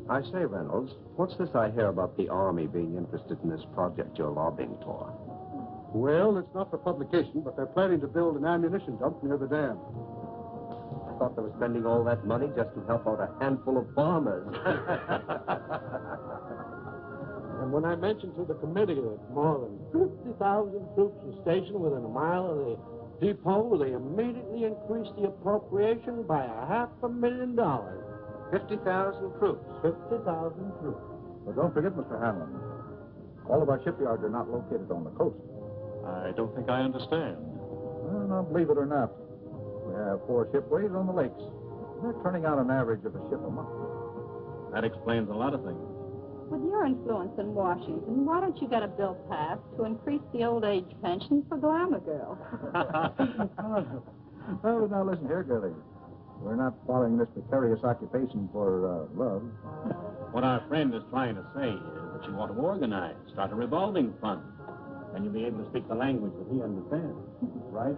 I say, Reynolds, what's this I hear about the Army being interested in this project you're lobbying for? Well, it's not for publication, but they're planning to build an ammunition dump near the dam. I thought they were spending all that money just to help out a handful of farmers. And when I mentioned to the committee that more than 50,000 troops were stationed within a mile of the depot, they immediately increased the appropriation by $500,000. 50,000 troops. 50,000 troops. But don't forget, Mr. Hanlon, all of our shipyards are not located on the coast. I don't think I understand. Well, now, believe it or not, we have 4 shipways on the lakes. They're turning out an average of a ship a month. That explains a lot of things. With your influence in Washington, why don't you get a bill passed to increase the old age pension for glamour girls? Oh, now listen here, girlie. We're not following this precarious occupation for love. What our friend is trying to say is that you want to organize, start a revolving fund. Then you'll be able to speak the language that he understands. Right?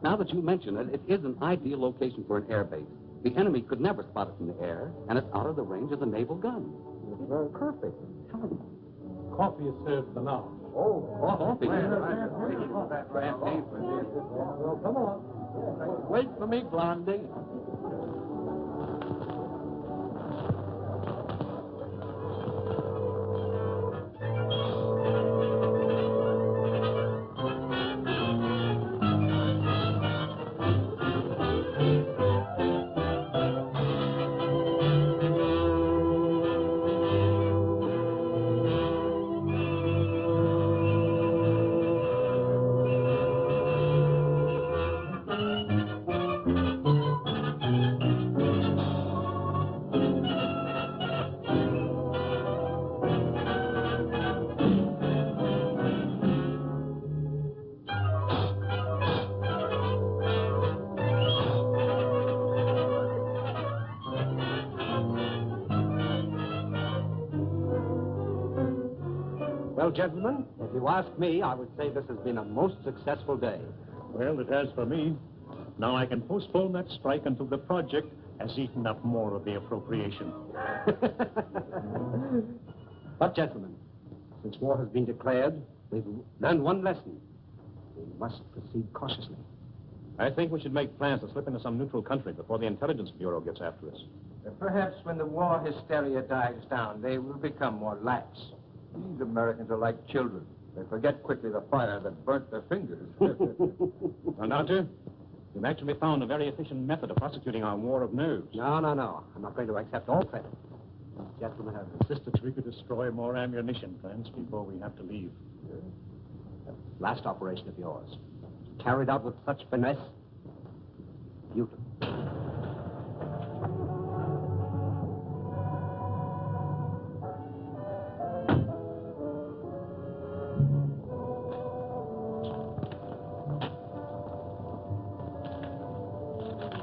Now that you mention it, it is an ideal location for an air base. The enemy could never spot it in the air, and it's out of the range of the naval gun. It's perfect. Coffee is served now. Oh, Coffee. Well, come on. Wait for me, Blondie. Well, gentlemen, if you ask me, I would say this has been a most successful day. Well, it has for me. Now I can postpone that strike until the project has eaten up more of the appropriation. But, gentlemen, since war has been declared, we've learned one lesson. We must proceed cautiously. I think we should make plans to slip into some neutral country before the Intelligence Bureau gets after us. Perhaps when the war hysteria dies down, they will become more lax. These Americans are like children. They forget quickly the fire that burnt their fingers. Well, Doctor, you've actually found a very efficient method of prosecuting our war of nerves. No. I'm not going to accept all credit. These gentlemen have insisted We could destroy more ammunition plants before we have to leave. that last operation of yours, carried out with such finesse. Beautiful.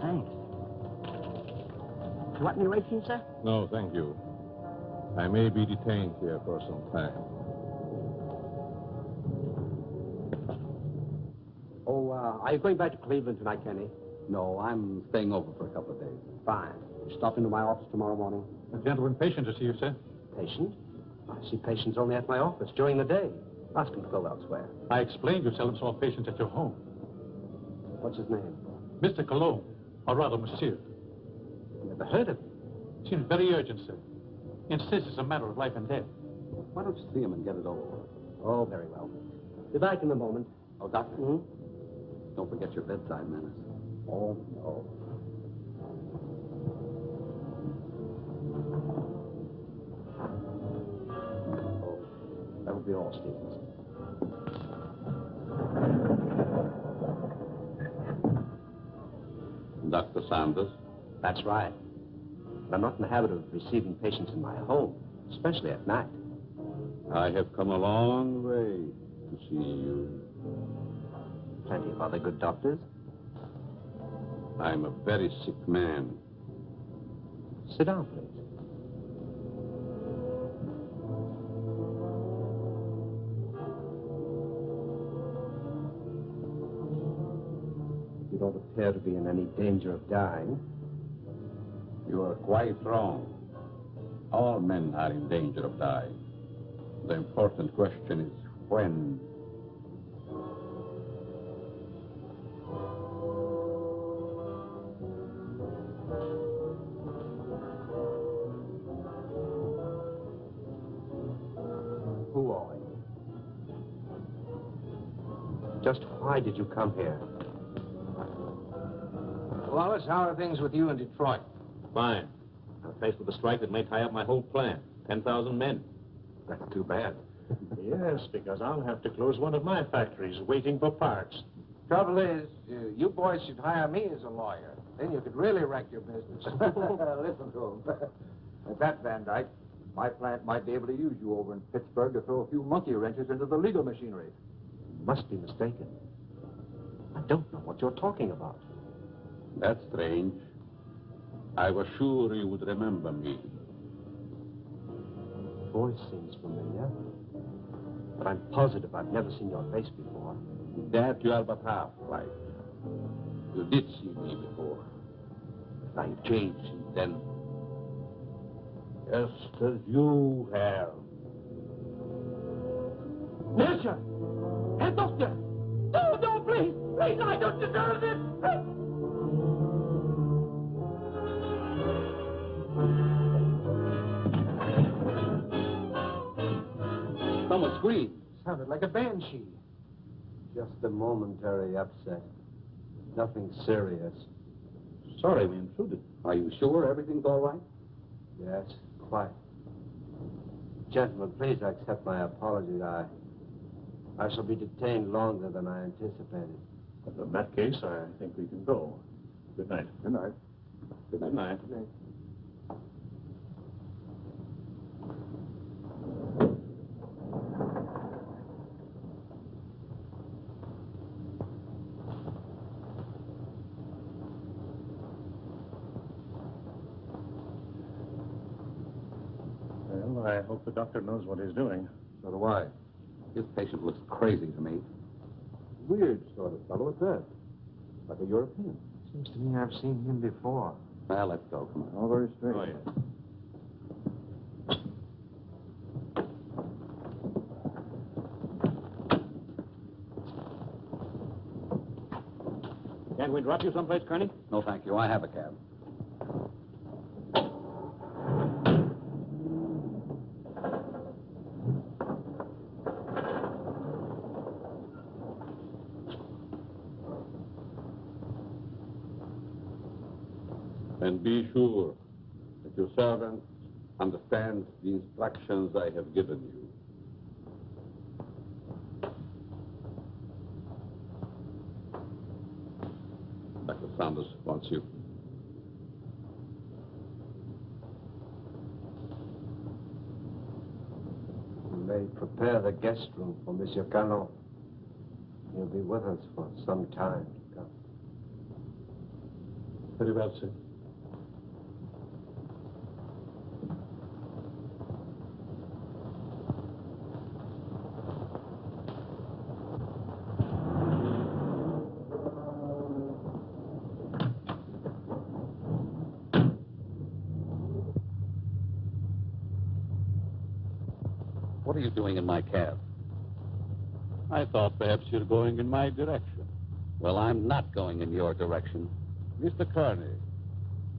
Thanks. You want any ration, sir? No, thank you. I may be detained here for some time. Oh, are you going back to Cleveland tonight, Kenny? No, I'm staying over for a couple of days. Fine. You stop into my office tomorrow morning? A gentleman patient to see you, sir. patient. I see patients only at my office during the day. Ask him to go elsewhere. I explained you seldom saw patients at your home. What's his name? Mr. Colombe, or rather, Monsieur. Never heard of him. Seems very urgent, sir. Insists it's a matter of life and death. Why don't you see him and get it over with? Oh, very well. Be back in a moment. Oh, Doctor, don't forget your bedside manners. Oh, no. Oh, that'll be all, Stevens. Dr. Saunders? That's right. But I'm not in the habit of receiving patients in my home, especially at night. I have come a long way to see you. Plenty of other good doctors. I'm a very sick man. Sit down, please. You don't appear to be in any danger of dying. You are quite wrong. All men are in danger of dying. The important question is when. Who are you? Just why did you come here? Wallace, how are things with you in Detroit? Fine. I'm faced with a strike that may tie up my whole plant. 10,000 men. That's too bad. Yes, because I'll have to close one of my factories waiting for parts. Trouble is, you boys should hire me as a lawyer. Then you could really wreck your business. Listen to him. At that, Van Dyke, my plant might be able to use you over in Pittsburgh to throw a few monkey wrenches into the legal machinery. You must be mistaken. I don't know what you're talking about. That's strange. I was sure you would remember me. Voice seems familiar, but I'm positive I've never seen your face before. That you are but half right. You did see me before. But I changed since then. Just as you have. Monsieur! Herr Doctor! No, please! Please, I don't deserve this! Someone screamed. Sounded like a banshee. Just a momentary upset. Nothing serious. Sorry we intruded. Are you sure everything's all right? Yes, quite. Gentlemen, please accept my apology. I shall be detained longer than I anticipated. In that case, I think we can go. Good night. Good night. Good night. Good night. Well, I hope the doctor knows what he's doing. So do I. This patient looks crazy to me. Weird sort of fellow at that. Like a European. Seems to me I've seen him before. Well, let's go. Come on. All very strange. Oh, yeah. Can't we drop you someplace, Kearney? No, thank you. I have a cab. And be sure that your servant understands the instructions I have given you. Dr. Saunders wants you. You may prepare the guest room for Monsieur Colombe. He'll be with us for some time to come. Very well, sir. What are you doing in my cab? I thought perhaps you're going in my direction. Well, I'm not going in your direction. Mr. Carney,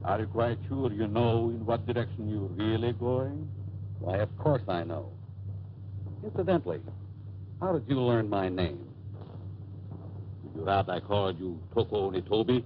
are you quite sure you know in what direction you're really going? Why, of course I know. Incidentally, how did you learn my name? Did you doubt I called you Toko Nitobi?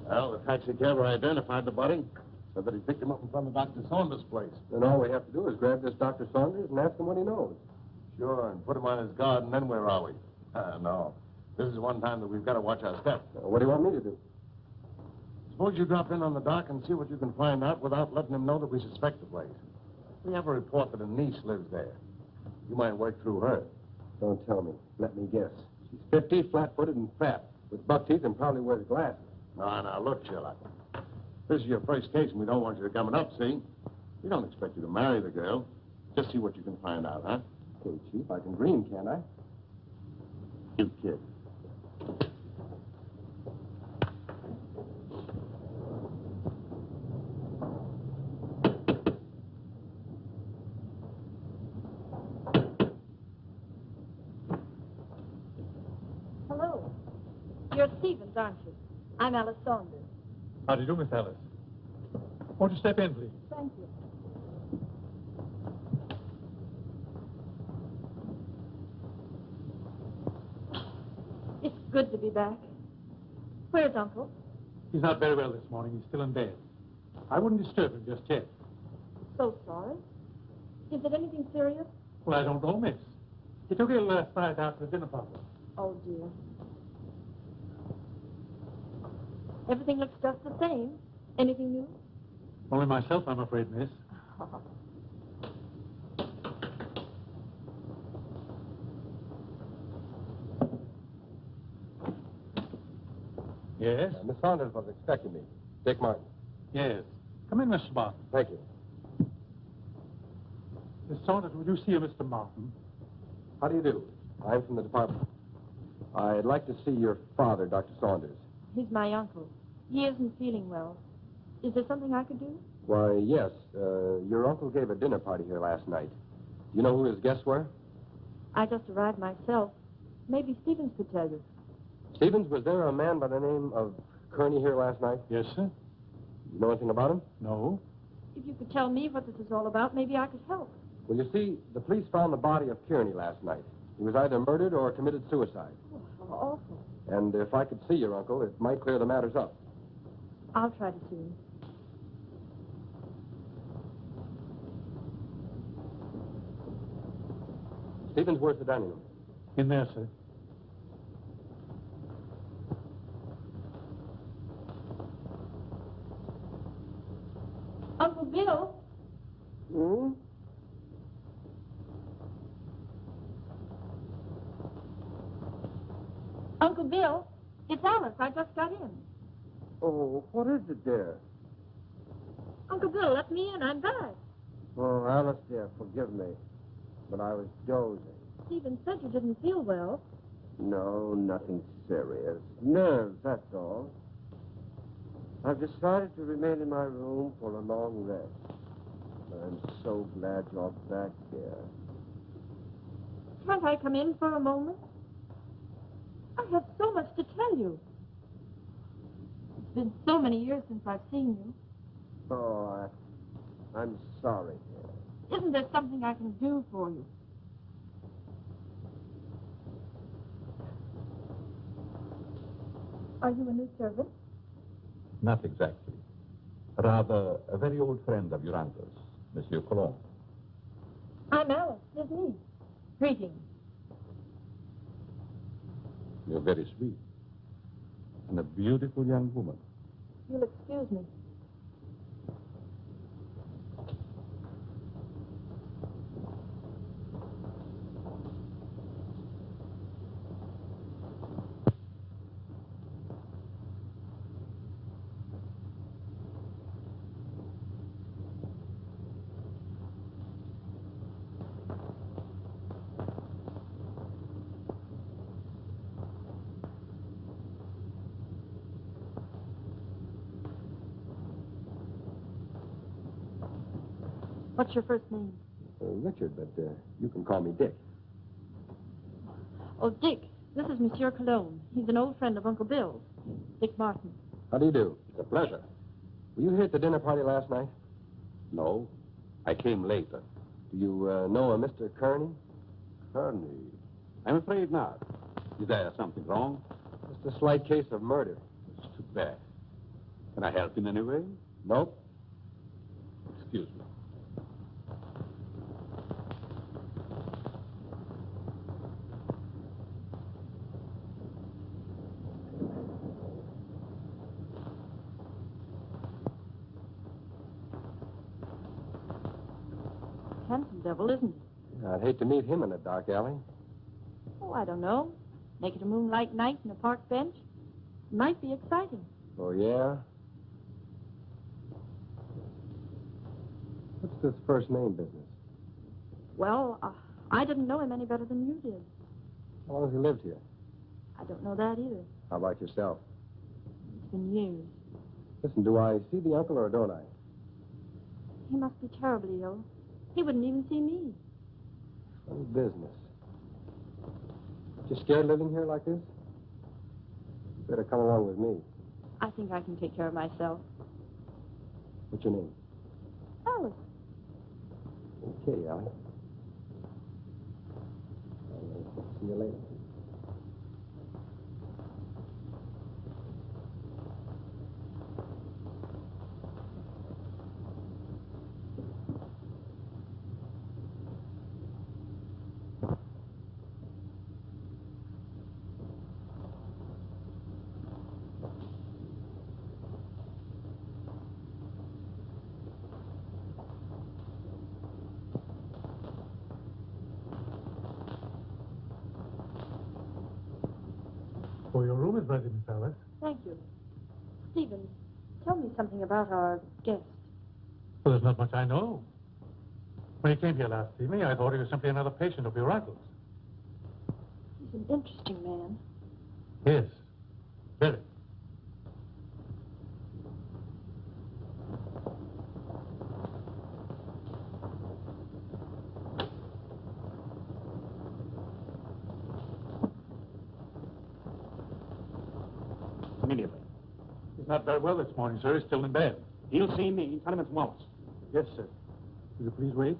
Well, the taxi cabber identified the body. Said that he picked him up in front of Dr. Saunders' place. Then all we have to do is grab this Dr. Saunders and ask him what he knows. Sure, and put him on his guard, and then where are we? No. This is one time that we've got to watch our step. What do you want me to do? Suppose you drop in on the dock and see what you can find out without letting him know that we suspect the place. We have a report that a niece lives there. You might work through her. Don't tell me. Let me guess. She's 50, flat-footed, and fat, with buck teeth and probably wears glasses. Now, look, Sherlock. This is your first case, and we don't want you to come it up, see? We don't expect you to marry the girl. Just see what you can find out, huh? Okay, Chief, I can dream, can't I? You kid. Hello. You're Stevens, aren't you? I'm Alice Saunders. How do you do, Miss Alice? Won't you step in, please? Thank you. It's good to be back. Where's Uncle? He's not very well this morning. He's still in bed. I wouldn't disturb him just yet. So sorry. Is it anything serious? Well, I don't know, miss. He took ill last night after the dinner party. Oh, dear. Everything looks just the same. Anything new? Only myself, I'm afraid, miss. Yes? Miss Saunders was expecting me. Dick Martin. Yes. Come in, Mr. Martin. Thank you. Miss Saunders, would you see a Mr. Martin? How do you do? I'm from the department. I'd like to see your father, Dr. Saunders. He's my uncle. He isn't feeling well. Is there something I could do? Why, yes. Your uncle gave a dinner party here last night. Do you know who his guests were? I just arrived myself. Maybe Stevens could tell you. Stevens, was there a man by the name of Kearney here last night? Yes, sir. You know anything about him? No. If you could tell me what this is all about, maybe I could help. Well, you see, the police found the body of Kearney last night. He was either murdered or committed suicide. Oh, how awful. And if I could see your uncle, it might clear the matters up. I'll try to see him. Stevens, where's the dining room? In there, sir. Uncle Bill? Hmm? Uncle Bill, it's Alice. I just got in. Oh, what is it, dear? Uncle Bill, let me in. I'm back. Oh, Alice, dear, forgive me. But I was dozing. Stephen said you didn't feel well. No, nothing serious. Nerves, that's all. I've decided to remain in my room for a long rest. I'm so glad you're back here. Can't I come in for a moment? I I have so much to tell you. It's been so many years since I've seen you. Oh, I'm sorry. Isn't there something I can do for you? Are you a new servant? Not exactly. Rather, a very old friend of your uncle's, Monsieur Colombe. I'm Alice, his niece. Greetings. You're very sweet. And a beautiful young woman. You'll excuse me. What's your first name? Richard, but you can call me Dick. Oh, Dick. This is Monsieur Colombe. He's an old friend of Uncle Bill's. Dick Martin. How do you do? It's a pleasure. Were you here at the dinner party last night? No, I came later. Do you know a Mr. Kearney? Kearney? I'm afraid not. Is there something wrong? Just a slight case of murder. It's too bad. Can I help in any way? Nope. Excuse me. Handsome devil, isn't he? I'd hate to meet him in a dark alley. Oh, I don't know. Make it a moonlight night in a park bench. It might be exciting. Oh, yeah? What's this first name business? Well, I didn't know him any better than you did. How long has he lived here? I don't know that either. How about yourself? It's been years. Listen, do I see the uncle or don't I? He must be terribly ill. He wouldn't even see me. Funny business. You scared living here like this? Better come along with me. I think I can take care of myself. What's your name? Alice. Okay, Allie. See you later. Oh, your room is ready, Miss Alice. Thank you. Stephen, tell me something about our guest. Well, there's not much I know. When he came here last evening, I thought he was simply another patient of your uncle's. He's an interesting man. Yes, very. Immediately. He's not very well this morning, sir. He's still in bed. He'll see me. Tell him it's Wallace. Yes, sir. Will you please wait?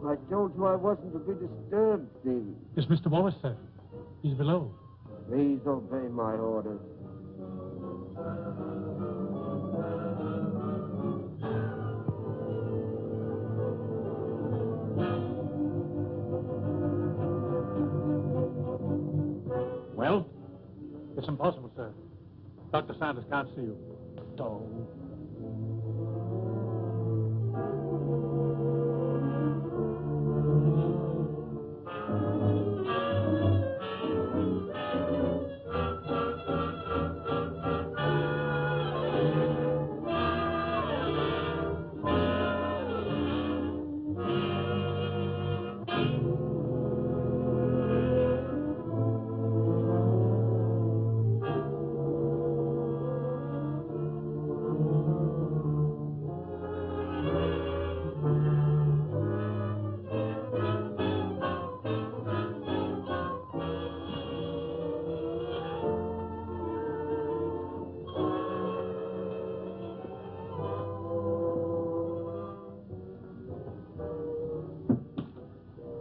I told you I wasn't to be disturbed, Stephen. It's Mr. Wallace, sir. He's below. Please obey my orders. Well? It's impossible, sir. Dr. Saunders can't see you. Oh.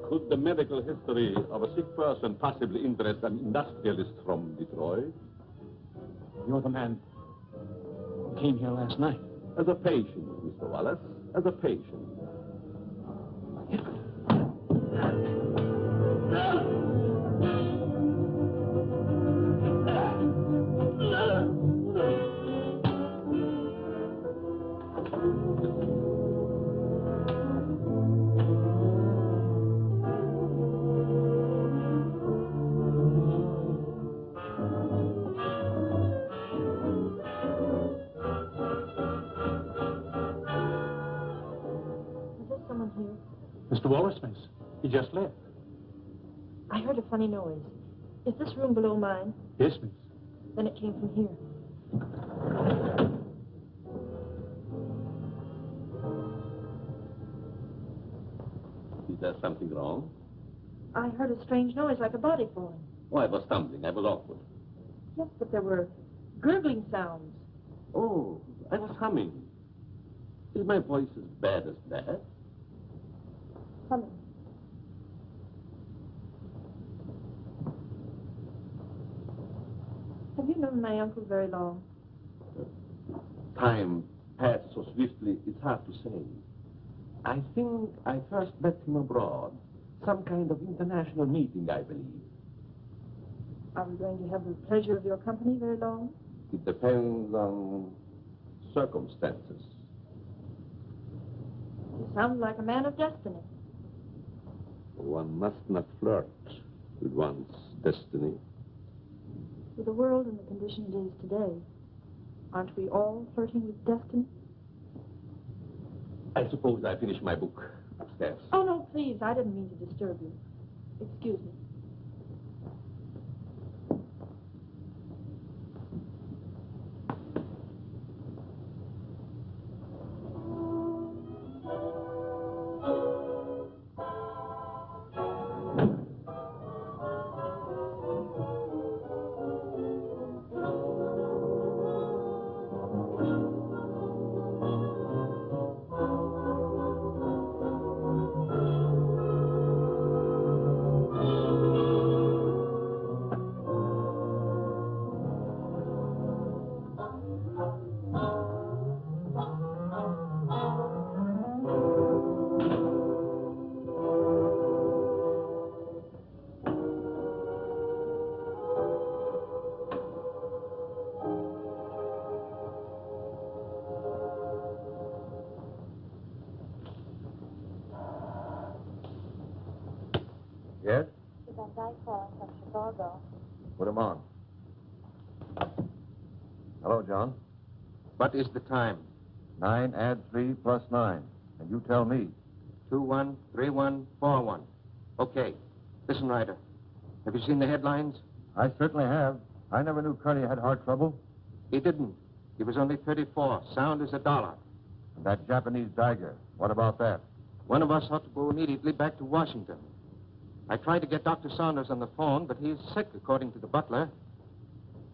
Could the medical history of a sick person possibly interest an industrialist from Detroit? You're the man who came here last night. As a patient, Mr. Wallace, as a patient. Mr. Wallace, miss. He just left. I heard a funny noise. Is this room below mine? Yes, miss. Then it came from here. Is there something wrong? I heard a strange noise like a body falling. Oh, I was stumbling. I was awkward. Yes, but there were gurgling sounds. Oh, I was humming. Is my voice as bad as that? Humming. Have you known my uncle very long? Time passed so swiftly, it's hard to say. I think I first met him abroad. Some kind of international meeting, I believe. Are we going to have the pleasure of your company very long? It depends on circumstances. You sound like a man of destiny. One must not flirt with one's destiny. With the world and the condition it is today, aren't we all flirting with destiny? I suppose I finished my book upstairs. Oh, no, please. I didn't mean to disturb you. Excuse me. Yes? It's Van Dyke calling from Chicago. Put him on. Hello, John. What is the time? 9 add 3 plus 9. And you tell me. 213141. Okay. Listen, Ryder. Have you seen the headlines? I certainly have. I never knew Curly had heart trouble. He didn't. He was only 34. Sound as $1. And that Japanese dagger. What about that? One of us ought to go immediately back to Washington. I tried to get Dr. Saunders on the phone, but he's sick, according to the butler.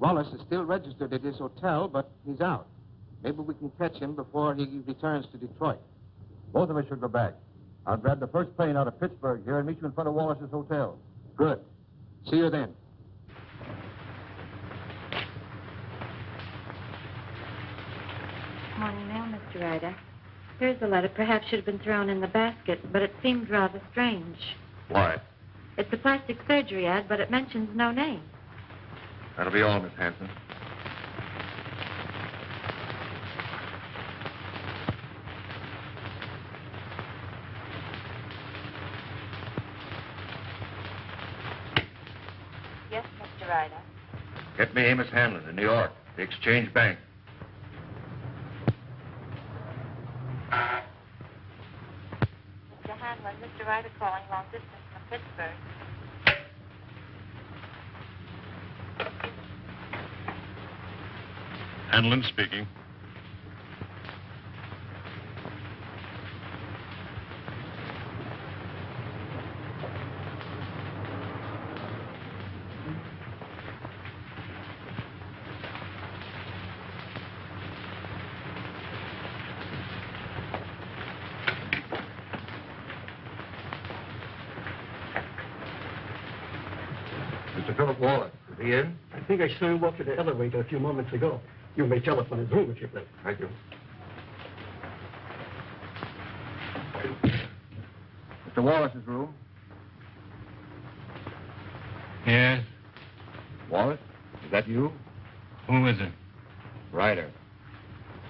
Wallace is still registered at his hotel, but he's out. Maybe we can catch him before he returns to Detroit. Both of us should go back. I'll grab the first plane out of Pittsburgh here and meet you in front of Wallace's hotel. Good. See you then. Morning mail, Mr. Ryder. Here's the letter. Perhaps should have been thrown in the basket, but it seemed rather strange. Why? It's a plastic surgery ad, but it mentions no name. That'll be all, Miss Hanson. Yes, Mr. Ryder. Get me Amos Hanlon in New York, the Exchange Bank. Mr. Hanlon, Mr. Ryder calling long distance from Pittsburgh. Hanlon speaking. Mr. Philip Wallace, is he in? I think I saw him walk to the elevator a few moments ago. You may telephone his room if you please. Thank you. Mr. Wallace's room. Yes? Wallace, is that you? Who is it? Ryder.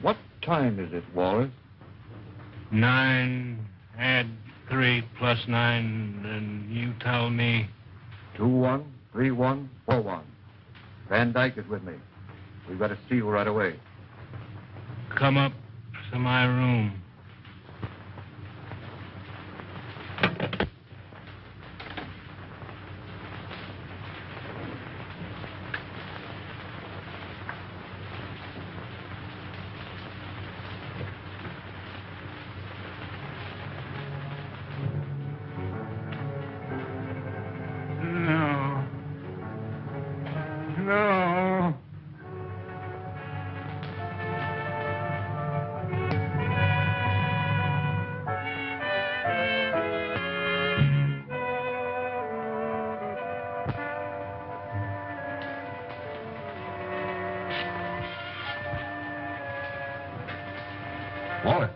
What time is it, Wallace? 9, add 3 plus 9, and you tell me... 213141. Van Dyke is with me. We've got to see you right away. Come up to my room. No. Wallace.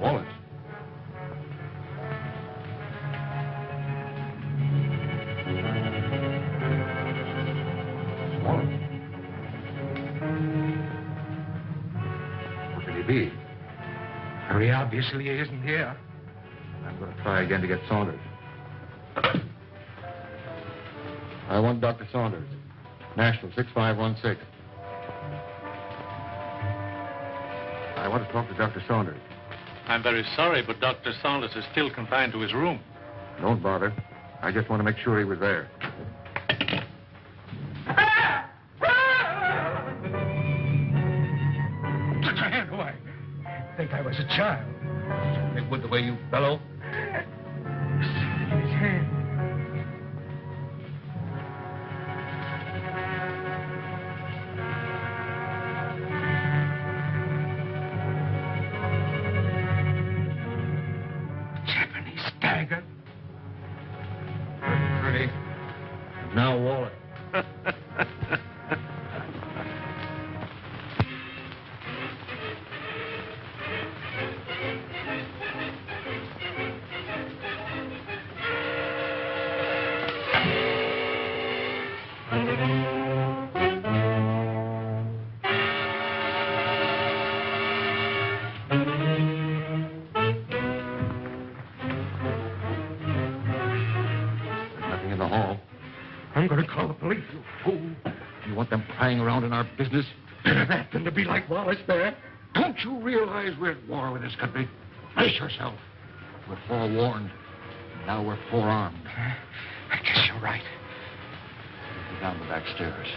Wallace. Wallace. Where could he be? Very obviously he isn't here. I'm going to try again to get Saunders. I want Dr. Saunders. National 6516. I want to talk to Dr. Saunders. I'm very sorry, but Dr. Saunders is still confined to his room. Don't bother. I just want to make sure he was there. Put your hand away. I think I was a child. It would the way you bellow. His hand. Japanese dagger. Pretty. Now Wallace. Nothing in the hall. I'm going to call the police, you fool. You want them prying around in our business? Better that than to be like Wallace there. Don't you realize we're at war with this country? Brace yourself. We're forewarned. Now we're forearmed. I guess you're right. Go down the back stairs.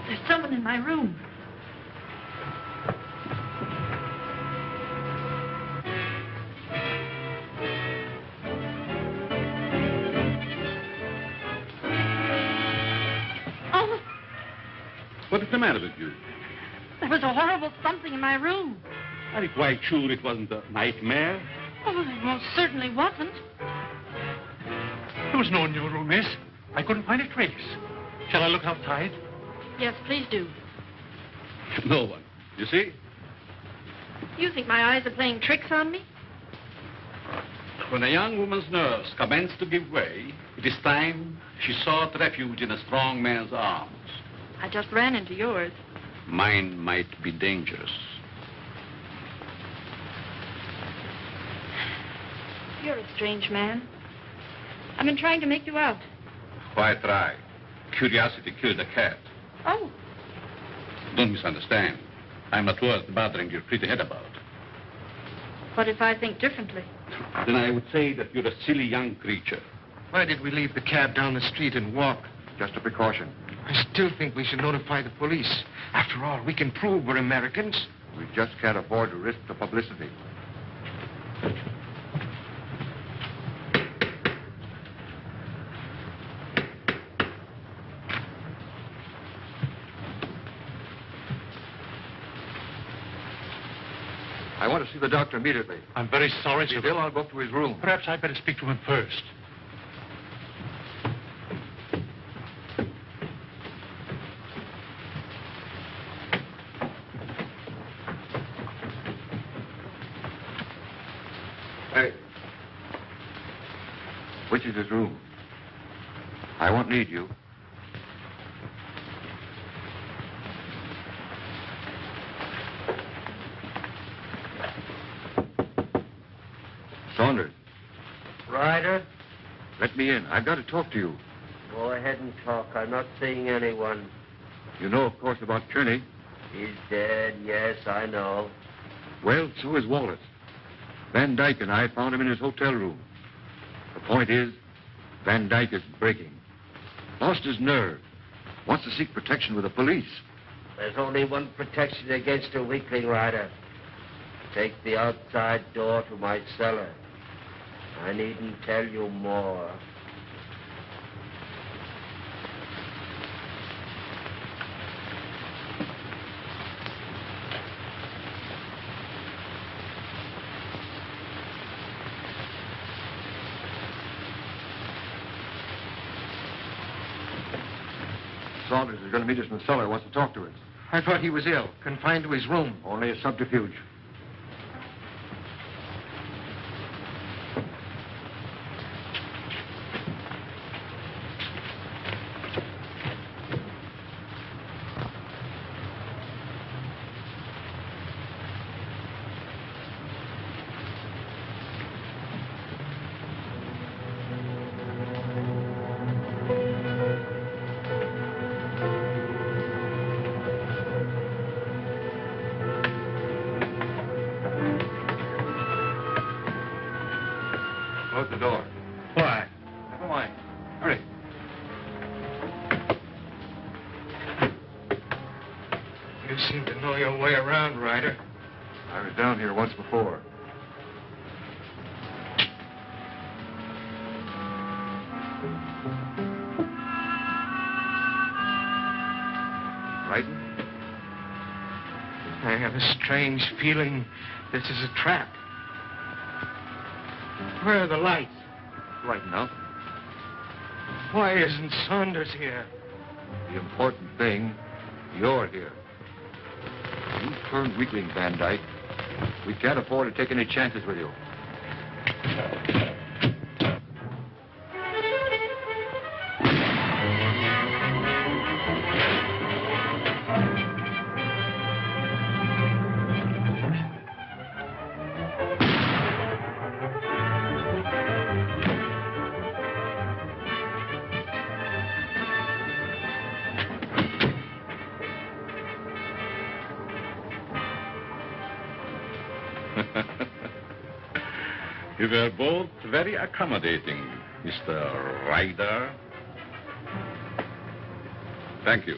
There's someone in my room. Oh, What is the matter with you? there was a horrible something in my room. Are you quite sure it wasn't a nightmare? Oh, it most certainly wasn't. There was no one in your room, miss. I couldn't find a trace. Shall I look outside? Yes, please do. No one. You see? You think my eyes are playing tricks on me? When a young woman's nerves commence to give way, it is time she sought refuge in a strong man's arms. I just ran into yours. Mine might be dangerous. You're a strange man. I've been trying to make you out. Quite right. Curiosity killed a cat. Oh, Don't misunderstand. I'm not worth bothering your pretty head about. what if I think differently? Then I would say that you're a silly young creature. Why did we leave the cab down the street and walk? Just a precaution. I still think we should notify the police. After all, we can prove we're Americans. We just can't afford to risk the publicity. I want to see the doctor immediately. I'm very sorry, sir. Bill, I'll go up to his room. Perhaps I'd better speak to him first. Hey. Which is his room? I won't need you. Saunders, Ryder, let me in. I've got to talk to you. go ahead and talk. I'm not seeing anyone. You know, of course, about Kearney. He's dead, yes, I know. Well, so is Wallace. Van Dyke and I found him in his hotel room. The point is, Van Dyke is breaking. Lost his nerve. Wants to seek protection with the police. There's only one protection against a weakling, Ryder. Take the outside door to my cellar. I needn't tell you more. Saunders is going to meet us in the cellar. Wants to talk to us. I thought he was ill, confined to his room. Only a subterfuge. Close the door. Why? Never mind. Hurry. You seem to know your way around, Ryder. I was down here once before. Frightened? I have a strange feeling this is a trap. Where are the lights? Right now. Why isn't Saunders here? The important thing, you're here. You turned weakling, Van Dyke. We can't afford to take any chances with you. You were both very accommodating, Mr. Ryder. Thank you.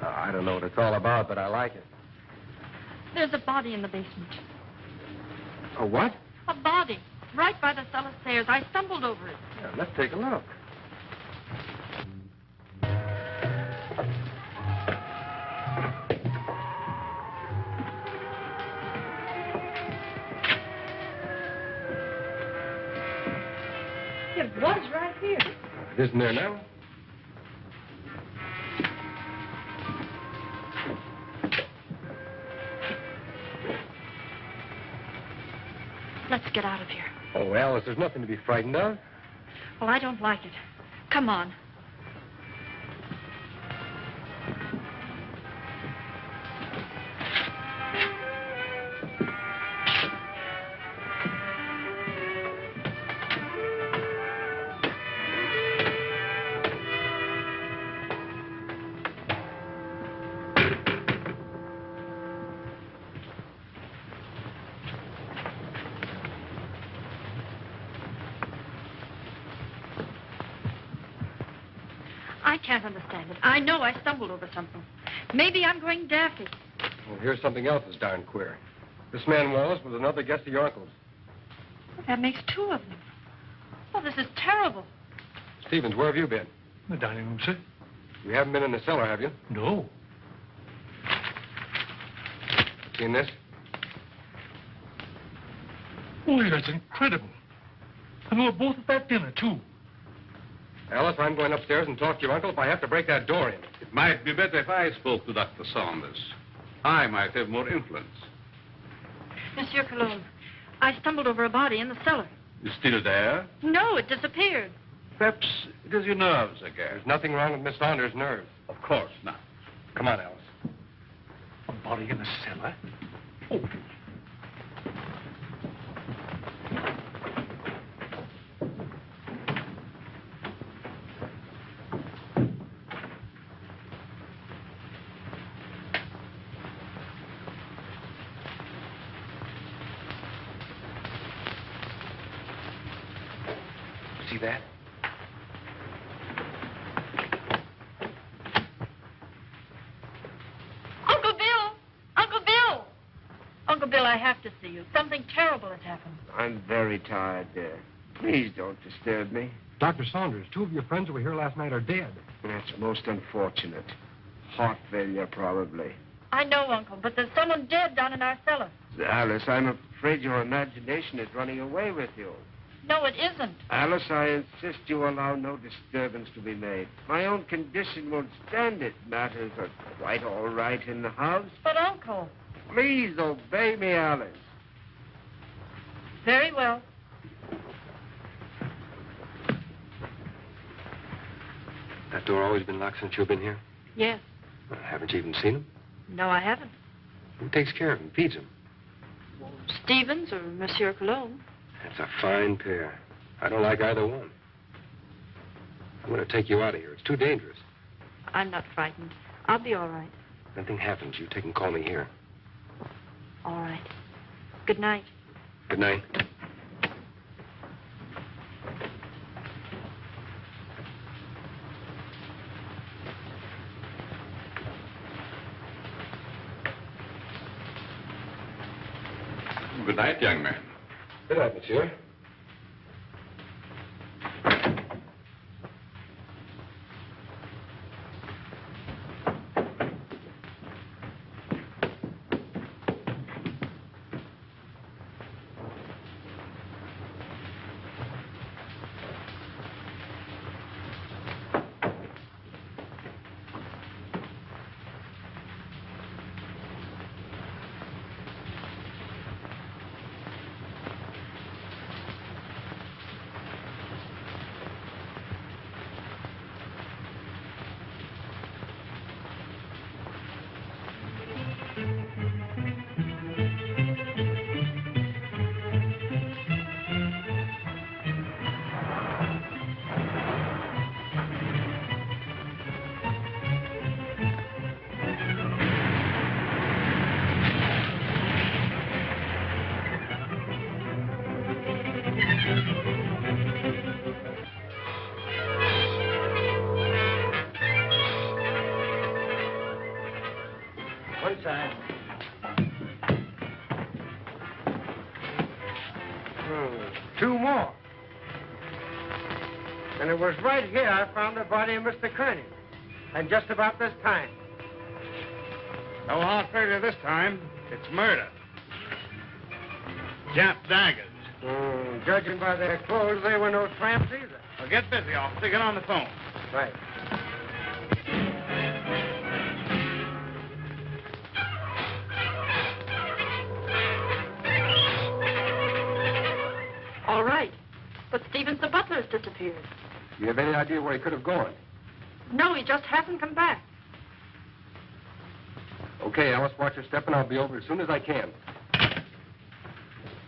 I don't know what it's all about, but I like it. There's a body in the basement. A what? A body. Right by the cellar stairs. I stumbled over it. Yeah, let's take a look. It was right here. It isn't there now? Let's get out of here. Oh, Alice, there's nothing to be frightened of. Well, I don't like it. Come on. I can't understand it. I know I stumbled over something. Maybe I'm going daffy. Well, here's something else that's darn queer. This man Wallace was another guest of your uncle's. That makes two of them. Oh, this is terrible. Stevens, where have you been? The dining room, sir. You haven't been in the cellar, have you? No. Seen this? Boy, that's incredible. And we were both at that dinner, too. Alice, I'm going upstairs and talk to your uncle if I have to break that door in. It might be better if I spoke to Dr. Saunders. I might have more influence. Monsieur Colombe, I stumbled over a body in the cellar. You still there? No, it disappeared. Perhaps it is your nerves again. There's nothing wrong with Miss Saunders' nerves. Of course not. Come on, Alice. A body in the cellar? Oh. See that? Uncle Bill! Uncle Bill! Uncle Bill, I have to see you. Something terrible has happened. I'm very tired, dear. Please don't disturb me. Dr. Saunders, two of your friends who were here last night are dead. That's most unfortunate. Heart failure, probably. I know, Uncle, but there's someone dead down in our cellar. Alice, I'm afraid your imagination is running away with you. No, it isn't. Alice, I insist you allow no disturbance to be made. My own condition won't stand it. Matters are quite all right in the house. But, Uncle... Please obey me, Alice. Very well. That door always been locked since you've been here? Yes. Haven't you even seen him? No, I haven't. Who takes care of him, feeds him? Stevens or Monsieur Colombe. That's a fine pair. I don't like either one. I'm going to take you out of here. It's too dangerous. I'm not frightened. I'll be all right. If anything happens, you take and call me here. All right. Good night. Good night. Good night, young man. Good night, monsieur. One side. Two more. And it was right here I found the body of Mr. Kearney. And just about this time. No hard failure this time. It's murder. Jap daggers. Judging by their clothes, they were no tramps either. Well, get busy, officer. Get on the phone. Right. All right. But Stevens, the butler, has disappeared. Do you have any idea where he could have gone? No, he just hasn't come back. Okay, Alice, watch your step, and I'll be over as soon as I can.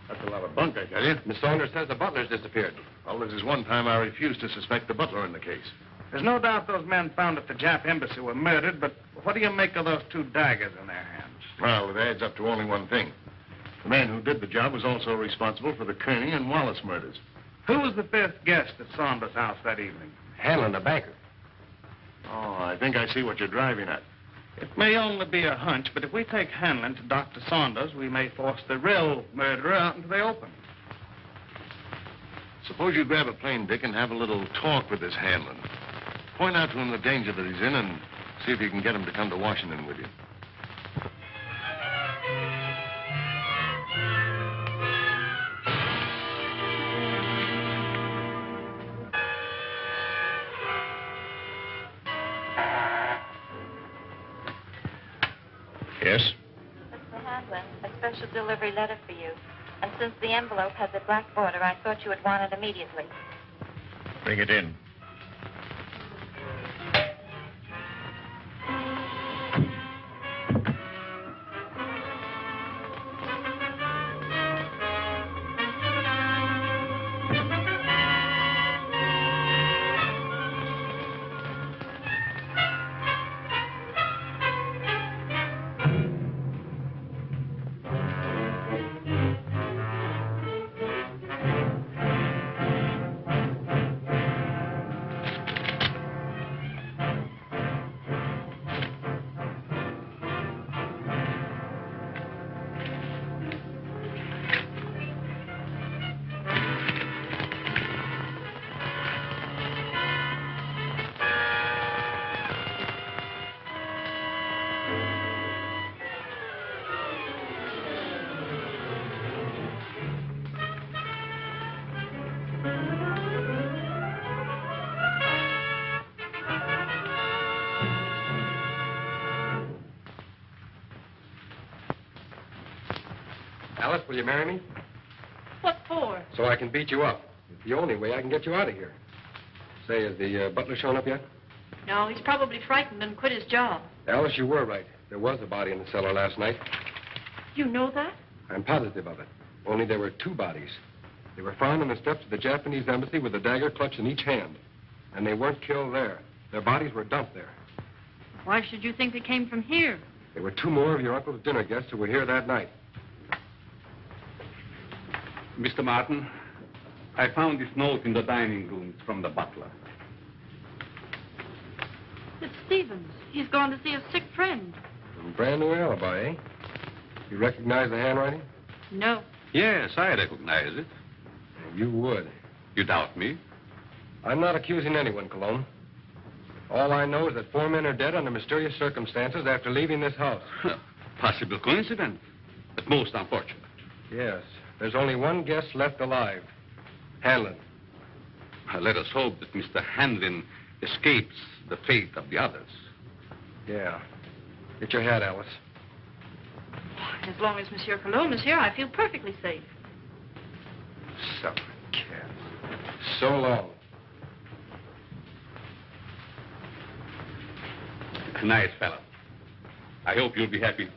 That's a lot of bunk, I tell you. Miss Saunders says the butler's disappeared. Well, this is one time I refused to suspect the butler in the case. There's no doubt those men found at the Jap embassy were murdered, but what do you make of those two daggers in their hands? Well, it adds up to only one thing. The man who did the job was also responsible for the Kearney and Wallace murders. Who was the fifth guest at Saunders' house that evening? Hanlon, the banker. Oh, I think I see what you're driving at. It may only be a hunch, but if we take Hanlon to Dr. Saunders, we may force the real murderer out into the open. Suppose you grab a plane, Dick, and have a little talk with this Hanlon. Point out to him the danger that he's in and see if you can get him to come to Washington with you. Yes? Mr. Hanlon, a special delivery letter for you. And since the envelope has a black border, I thought you would want it immediately. Bring it in. Alice, will you marry me? What for? So I can beat you up. It's the only way I can get you out of here. Say, has the butler shown up yet? No, he's probably frightened and quit his job. Alice, you were right. There was a body in the cellar last night. You know that? I'm positive of it. Only there were two bodies. They were found on the steps of the Japanese embassy with a dagger clutched in each hand. And they weren't killed there. Their bodies were dumped there. Why should you think they came from here? There were two more of your uncle's dinner guests who were here that night. Mr. Martin, I found this note in the dining room. It's from the butler. It's Stevens. He's gone to see a sick friend. Brand new alibi, eh? You recognize the handwriting? No. Yes, I recognize it. You would. You doubt me? I'm not accusing anyone, Colombe. All I know is that 4 men are dead under mysterious circumstances after leaving this house. Possible coincidence, but most unfortunate. Yes. There's only one guest left alive. Hanlon. Let us hope that Mr. Hanlon escapes the fate of the others. Yeah. Get your hat, Alice. As long as Monsieur Colombe is here, I feel perfectly safe. Some cat. So long. Nice fellow. I hope you'll be happy.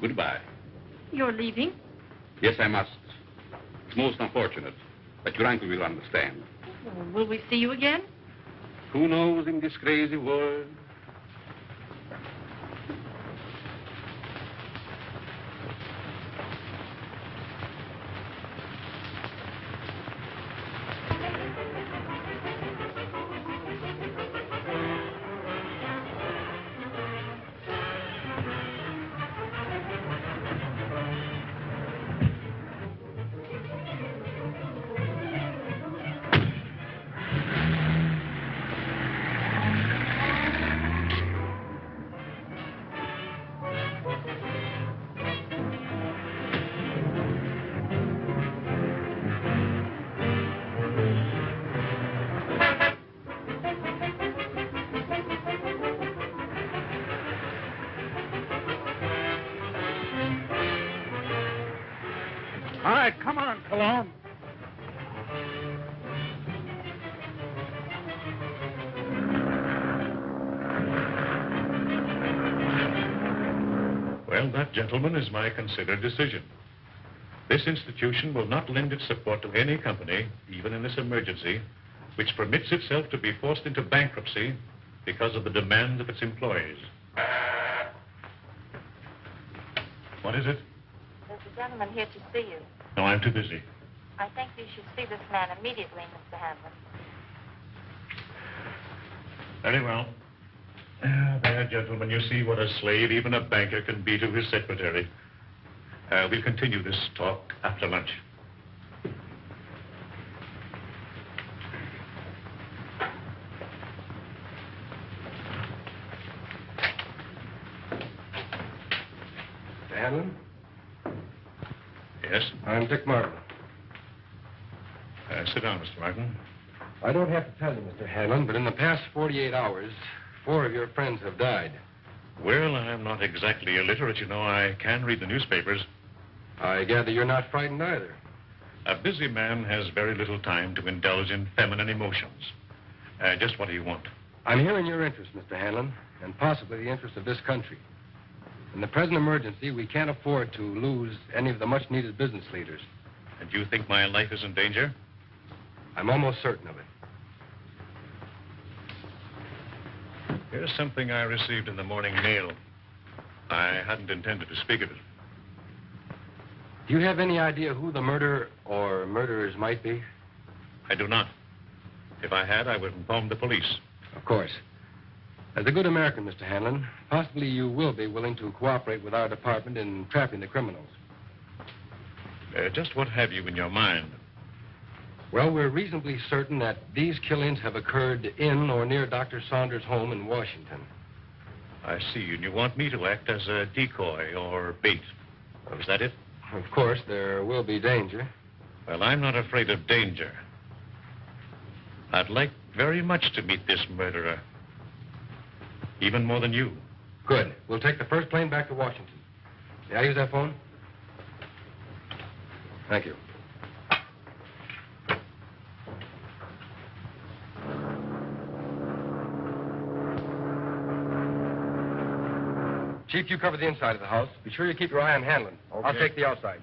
Goodbye. You're leaving? Yes, I must. It's most unfortunate, but your uncle will understand. Will we see you again? Who knows in this crazy world? All right, come on, Colombe. Well, that, gentlemen, is my considered decision. This institution will not lend its support to any company, even in this emergency, which permits itself to be forced into bankruptcy because of the demands of its employees. What is it? There's a gentleman here to see you. No, I'm too busy. I think you should see this man immediately, Mr. Hanlon. Very well. There, gentlemen, you see what a slave even a banker can be to his secretary. We'll continue this talk after lunch. Mr. Hanlon? Yes? I'm Dick Martin. Sit down, Mr. Martin. I don't have to tell you, Mr. Hanlon, but in the past 48 hours, 4 of your friends have died. Well, I'm not exactly illiterate, you know. I can read the newspapers. I gather you're not frightened either. A busy man has very little time to indulge in feminine emotions. Just what do you want? I'm here in your interest, Mr. Hanlon, and possibly the interest of this country. In the present emergency, we can't afford to lose any of the much-needed business leaders. And you think my life is in danger? I'm almost certain of it. Here's something I received in the morning mail. I hadn't intended to speak of it. Do you have any idea who the murderer or murderers might be? I do not. If I had, I would inform the police. Of course. As a good American, Mr. Hanlon, possibly you will be willing to cooperate with our department in trapping the criminals. Just what have you in your mind? Well, we're reasonably certain that these killings have occurred in or near Dr. Saunders' home in Washington. I see, and you want me to act as a decoy or bait. Is that it? Of course, there will be danger. Well, I'm not afraid of danger. I'd like very much to meet this murderer. Even more than you. Good. We'll take the first plane back to Washington. May I use that phone? Thank you. Chief, you cover the inside of the house. Be sure you keep your eye on Hanlon. Okay. I'll take the outside.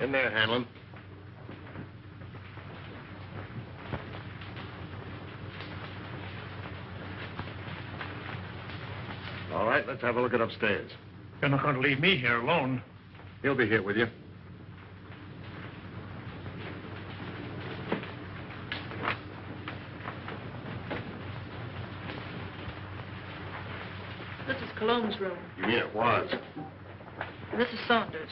In there, Hanlon. All right, let's have a look at upstairs. You're not going to leave me here alone. He'll be here with you. This is Colombe's room. You mean it was? This is Saunders.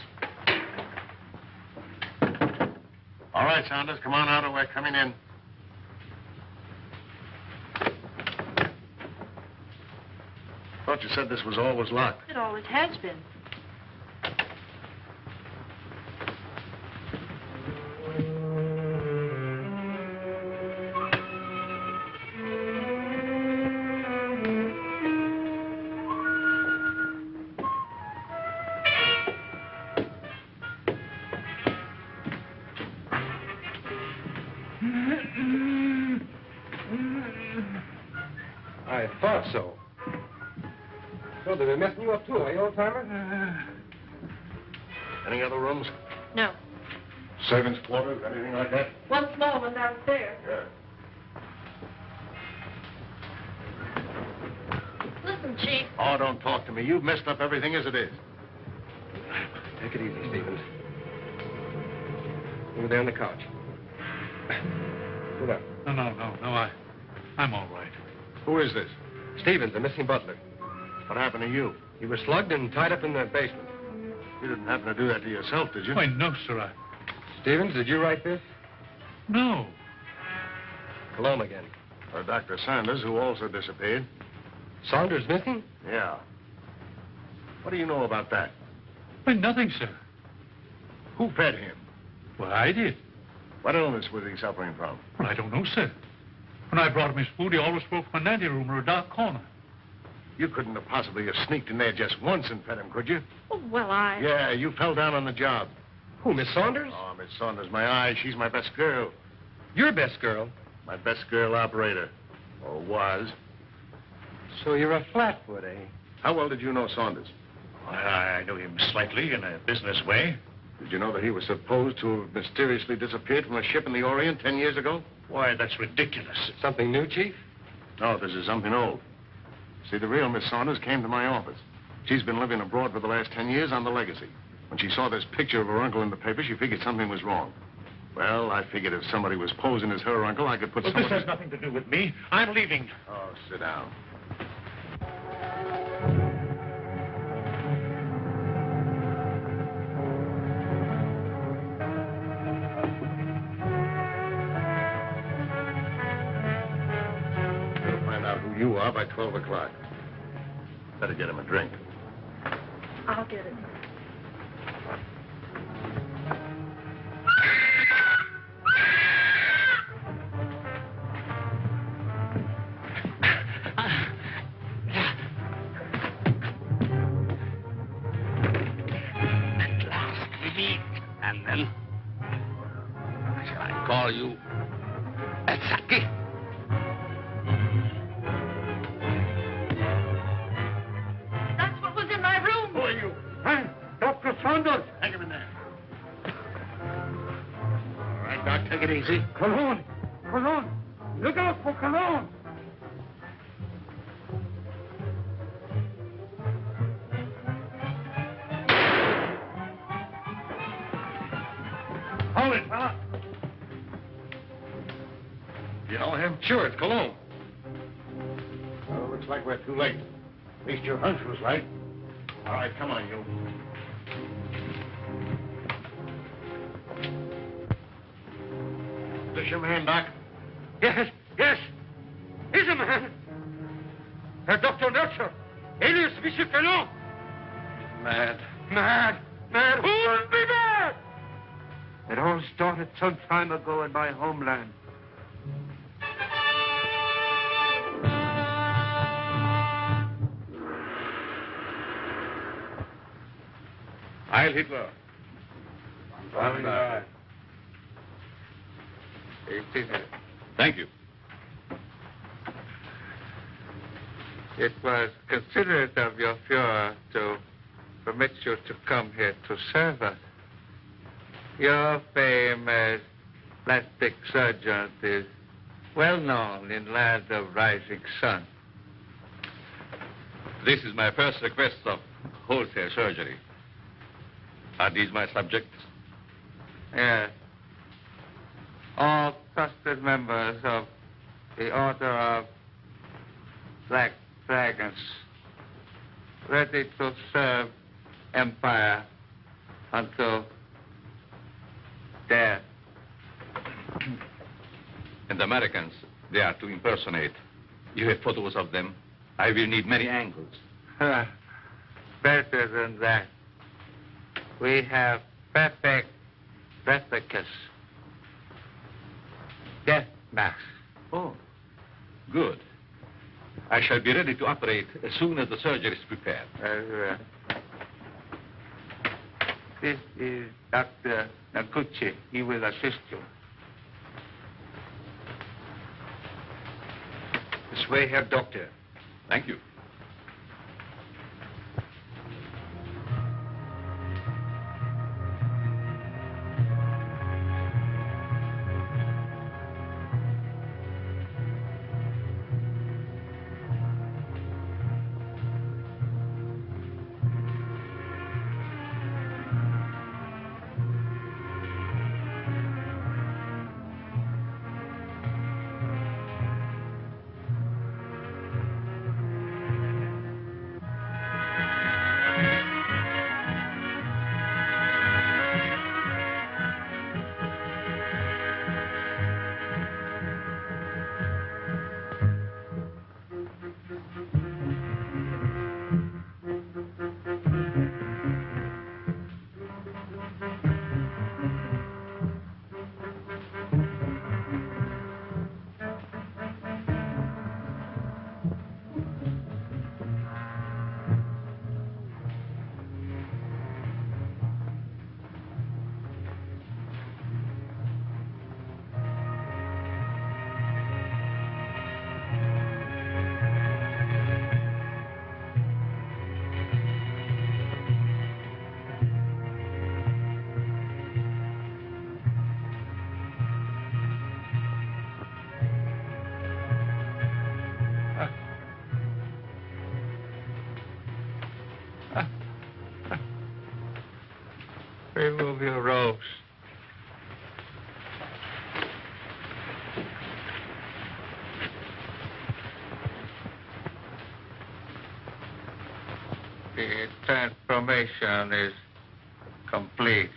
All right, Saunders, come on out or we're coming in. Thought you said this was always locked. It always has been. I thought so. So they've been messing you up too, are you, old-timer? Any other rooms? No. Servants' quarters, anything like that? One small one downstairs. Yeah. Listen, Chief. Oh, don't talk to me. You've messed up everything as it is. Take it easy, Stevens. Over there on the couch. Sit up. No, I'm all right. Who is this? Stevens, the missing butler. What happened to you? He was slugged and tied up in the basement. You didn't happen to do that to yourself, did you? Why, no, sir, Stevens, did you write this? No. Colombe again. Or Dr. Saunders, who also disappeared. Saunders missing? Yeah. What do you know about that? Why, nothing, sir. Who fed him? Well, I did. What illness was he suffering from? Well, I don't know, sir. When I brought him his food, he always spoke from an anteroom or a dark corner. You couldn't have possibly have sneaked in there just once and fed him, could you? Oh, well, I... Yeah, you fell down on the job. Who, Miss Saunders? Oh, Miss Saunders, my eye. She's my best girl. Your best girl? My best girl operator. Or was. So you're a flatfoot, eh? How well did you know Saunders? I knew him slightly in a business way. Did you know that he was supposed to have mysteriously disappeared from a ship in the Orient 10 years ago? Why, that's ridiculous. Something new, Chief? No, this is something old. See, the real Miss Saunders came to my office. She's been living abroad for the last 10 years on the legacy. When she saw this picture of her uncle in the paper, she figured something was wrong. Well, I figured if somebody was posing as her uncle, I could put Well, someone... this has nothing to do with me. I'm leaving. Oh, sit down. We'll find out who you are by 12 o'clock. Better get him a drink. I'll get it. At last we meet. And then, shall I call you Saki? That's what was in my room. Who are you? Huh? Dr. Saunders. Hang him in there. All right, Doc, take it easy. Cologne. Cologne. Look out for Cologne. Hold it, fella. You know him? Sure, it's Colombe. Well, looks like we're too late. At least your hunch was right. All right, come on, you. This your man, Doc? Yes. He's a man. Dr. Nurture. Alias Monsieur Colombe. Mad. Mad. Who would be mad? It all started some time ago in my homeland. Heil Hitler. Thank you. It was considerate of your Fuhrer to permit you to come here to serve us. Your fame as plastic surgeon is well known in lands of rising sun. This is my first request of wholesale surgery. Are these my subjects? Yes. All trusted members of the Order of Black Dragons. ready to serve empire until death. And the Americans, they are to impersonate. You have photos of them. I will need many angles. Better than that. We have perfect replicas. Death masks. Oh, good. I shall be ready to operate as soon as the surgery is prepared. This is Dr. Naguchi. He will assist you. This way, Herr Doctor. Thank you. Remove your robes. The transformation is complete.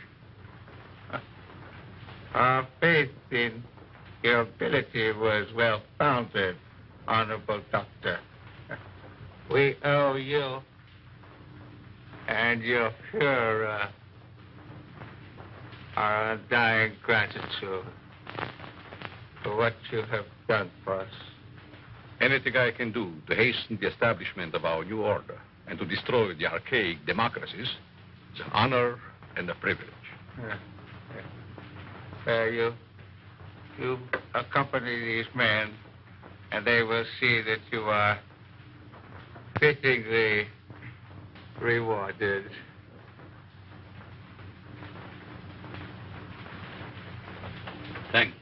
Our faith in your ability was well founded, Honorable Doctor. We owe you and your Fuhrer our undying gratitude for what you have done for us. Anything I can do to hasten the establishment of our new order and to destroy the archaic democracies is an honor and a privilege. You accompany these men, and they will see that you are fittingly rewarded. Thank you.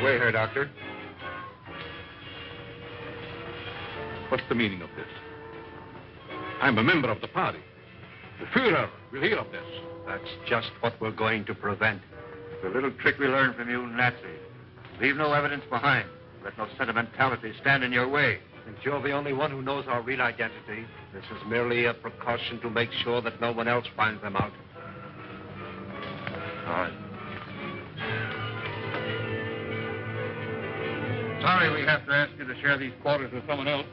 Wait here, Doctor. What's the meaning of this? I'm a member of the party. The Fuhrer will hear of this. That's just what we're going to prevent. The little trick we learned from you Nazis. Leave no evidence behind. Let no sentimentality stand in your way. Since you're the only one who knows our real identity, this is merely a precaution to make sure that no one else finds them out. All right. Sorry we have to ask you to share these quarters with someone else.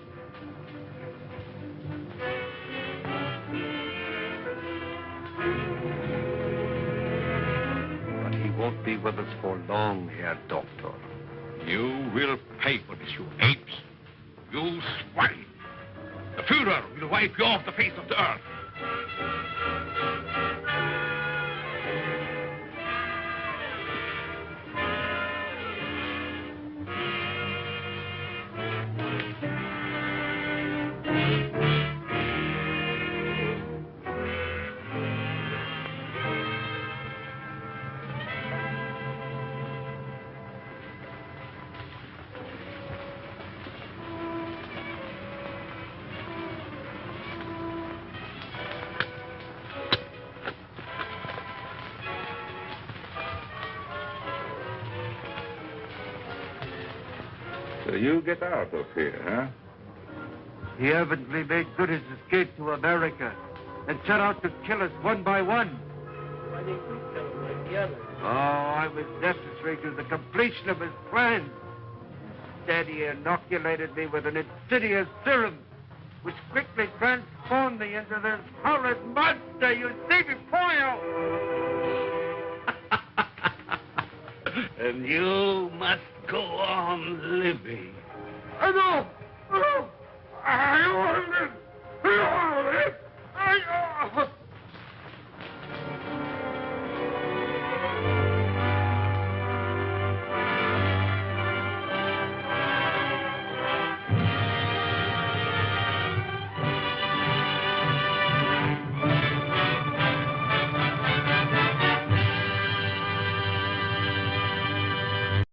But he won't be with us for long, Herr Doctor. You will pay for this, you apes. You swine. The Fuhrer will wipe you off the face of the earth. So you get out of here, huh? He evidently made good his escape to America and set out to kill us one by one. Why didn't you kill him like the others? Oh, I was necessary to the completion of his plan. Instead, he inoculated me with an insidious serum, which quickly transformed me into this horrid monster you see before you. And you must go on living. No! I want to